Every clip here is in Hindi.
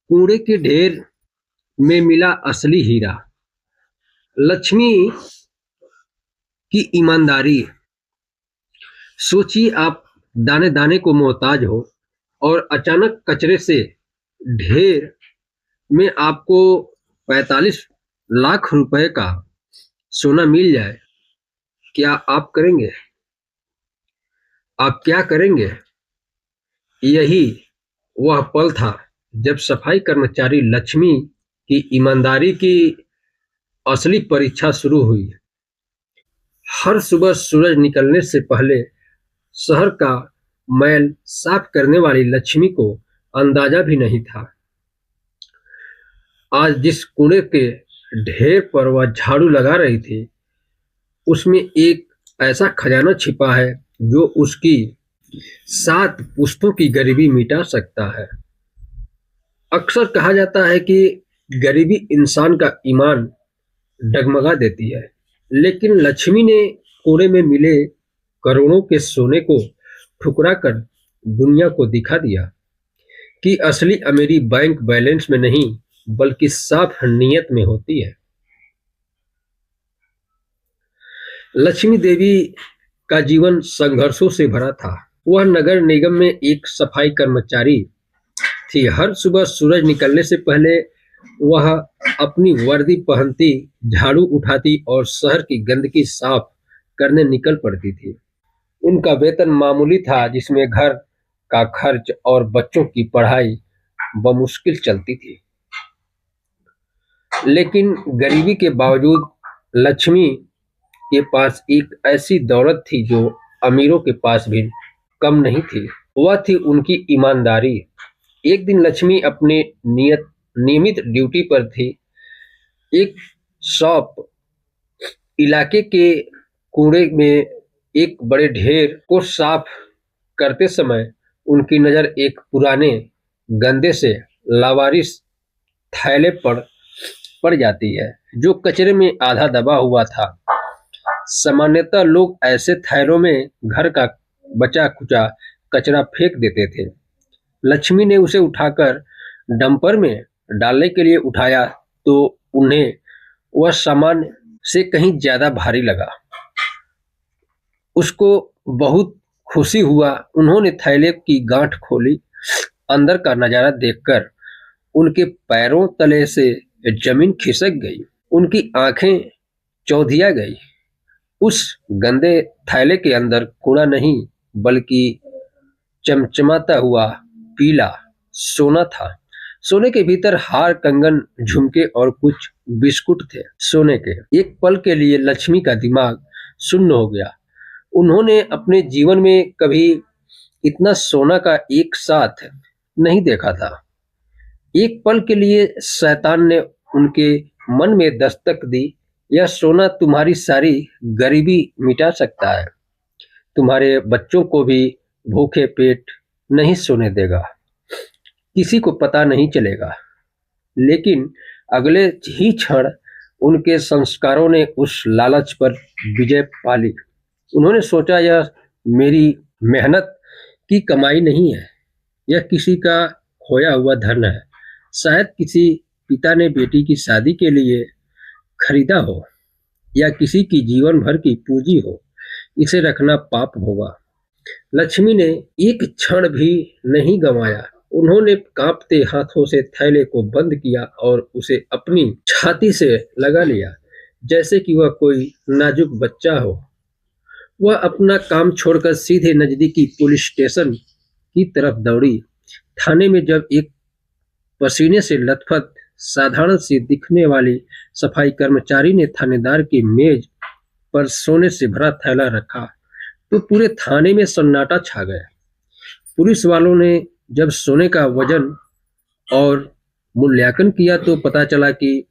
कूड़े के ढेर में मिला असली हीरा। लक्ष्मी की ईमानदारी। सोचिए, आप दाने दाने को मोहताज हो और अचानक कचरे से ढेर में आपको 45 लाख रुपए का सोना मिल जाए। क्या आप करेंगे? आप क्या करेंगे? यही वह पल था जब सफाई कर्मचारी लक्ष्मी की ईमानदारी की असली परीक्षा शुरू हुई। हर सुबह सूरज निकलने से पहले शहर का मैल साफ करने वाली लक्ष्मी को अंदाजा भी नहीं था, आज जिस कूड़े के ढेर पर वह झाड़ू लगा रही थी, उसमें एक ऐसा खजाना छिपा है जो उसकी 7 पुश्तों की गरीबी मिटा सकता है। अक्सर कहा जाता है कि गरीबी इंसान का ईमान डगमगा देती है, लेकिन लक्ष्मी ने कूड़े में मिले करोड़ों के सोने को ठुकरा कर दुनिया को दिखा दिया कि असली अमीरी बैंक बैलेंस में नहीं बल्कि साफ नीयत में होती है। लक्ष्मी देवी का जीवन संघर्षों से भरा था। वह नगर निगम में एक सफाई कर्मचारी थी। हर सुबह सूरज निकलने से पहले वह अपनी वर्दी पहनती, झाड़ू उठाती और शहर की गंदगी साफ करने निकल पड़ती थी। उनका वेतन मामूली था, जिसमें घर का खर्च और बच्चों की पढ़ाई बमुश्किल चलती थी। लेकिन गरीबी के बावजूद लक्ष्मी के पास एक ऐसी दौलत थी जो अमीरों के पास भी कम नहीं थी। वह थी उनकी ईमानदारी। एक दिन लक्ष्मी अपने नियमित ड्यूटी पर थी। एक शॉप इलाके के कूड़े में एक बड़े ढेर को साफ करते समय उनकी नज़र एक पुराने गंदे से लावारिस थैले पर पड़ जाती है, जो कचरे में आधा दबा हुआ था। सामान्यतः लोग ऐसे थैलों में घर का बचा खुचा कचरा फेंक देते थे। लक्ष्मी ने उसे उठाकर डंपर में डालने के लिए उठाया तो उन्हें वह सामान से कहीं ज्यादा भारी लगा। उसको बहुत खुशी हुआ। उन्होंने थैले की गांठ खोली। अंदर का नजारा देखकर उनके पैरों तले से जमीन खिसक गई। उनकी आंखें चौंधिया गई। उस गंदे थैले के अंदर कूड़ा नहीं बल्कि चमचमाता हुआ पीला सोना था। सोने के भीतर हार, कंगन, झुमके और कुछ बिस्कुट थे। सोने के एक पल के लिए लक्ष्मी का दिमाग शून्य हो गया। उन्होंने अपने जीवन में कभी इतना सोना का एक साथ नहीं देखा था। एक पल के लिए शैतान ने उनके मन में दस्तक दी, यह सोना तुम्हारी सारी गरीबी मिटा सकता है, तुम्हारे बच्चों को भी भूखे पेट नहीं सोने देगा, किसी को पता नहीं चलेगा। लेकिन अगले ही क्षण उनके संस्कारों ने उस लालच पर विजय पा ली। उन्होंने सोचा, यह मेरी मेहनत की कमाई नहीं है, यह किसी का खोया हुआ धन है। शायद किसी पिता ने बेटी की शादी के लिए खरीदा हो या किसी की जीवन भर की पूंजी हो। इसे रखना पाप होगा। लक्ष्मी ने एक क्षण भी नहीं गंवाया। उन्होंने कांपते हाथों से थैले को बंद किया और उसे अपनी छाती से लगा लिया, जैसे कि वह कोई नाजुक बच्चा हो। वह अपना काम छोड़कर सीधे नजदीकी पुलिस स्टेशन की तरफ दौड़ी। थाने में जब एक पसीने से लथपथ, साधारण सी दिखने वाली सफाई कर्मचारी ने थानेदार की मेज पर सोने से भरा थैला रखा, तो पूरे थाने में सन्नाटा छा गया। पुलिस वालों ने जब सोने का वजन और मूल्यांकन किया तो पता चला कि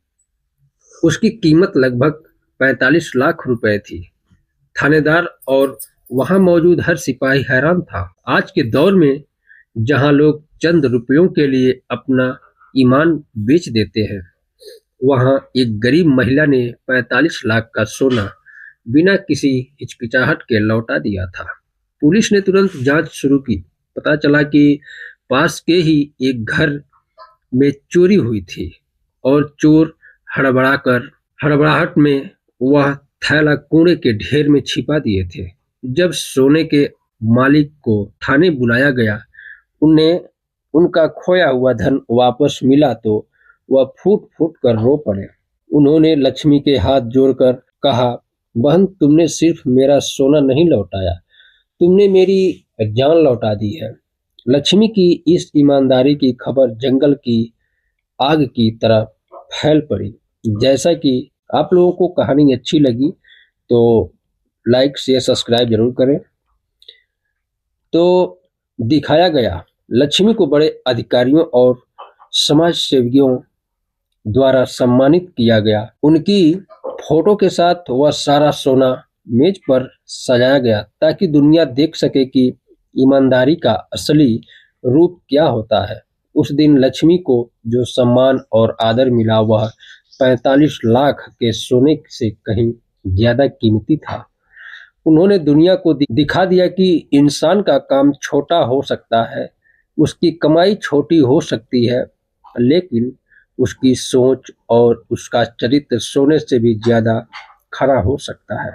उसकी कीमत लगभग 45 लाख रुपए थी। थानेदार और वहां मौजूद हर सिपाही हैरान था। आज के दौर में जहां लोग चंद रुपयों के लिए अपना ईमान बेच देते हैं, वहां एक गरीब महिला ने 45 लाख का सोना बिना किसी हिचकिचाहट के लौटा दिया था। पुलिस ने तुरंत जांच शुरू की। पता चला कि पास के ही एक घर में चोरी हुई थी और चोर हड़बड़ाहट में वह थैला कूड़े के ढेर में छिपा दिए थे। जब सोने के मालिक को थाने बुलाया गया, उन्हें उनका खोया हुआ धन वापस मिला तो वह फूट फूट कर रो पड़े। उन्होंने लक्ष्मी के हाथ जोड़कर कहा, बहन, तुमने सिर्फ मेरा सोना नहीं लौटाया, तुमने मेरी जान लौटा दी है। लक्ष्मी की इस ईमानदारी की खबर जंगल की आग की तरह फैल पड़ी। जैसा कि आप लोगों को कहानी अच्छी लगी तो लाइक शेयर सब्सक्राइब जरूर करें। तो दिखाया गया लक्ष्मी को बड़े अधिकारियों और समाज सेवियों द्वारा सम्मानित किया गया। उनकी फोटो के साथ वह सारा सोना मेज पर सजाया गया ताकि दुनिया देख सके कि ईमानदारी का असली रूप क्या होता है। उस दिन लक्ष्मी को जो सम्मान और आदर मिला वह 45 लाख के सोने से कहीं ज्यादा कीमती था। उन्होंने दुनिया को दिखा दिया कि इंसान का काम छोटा हो सकता है, उसकी कमाई छोटी हो सकती है, लेकिन उसकी सोच और उसका चरित्र सोने से भी ज्यादा खरा हो सकता है।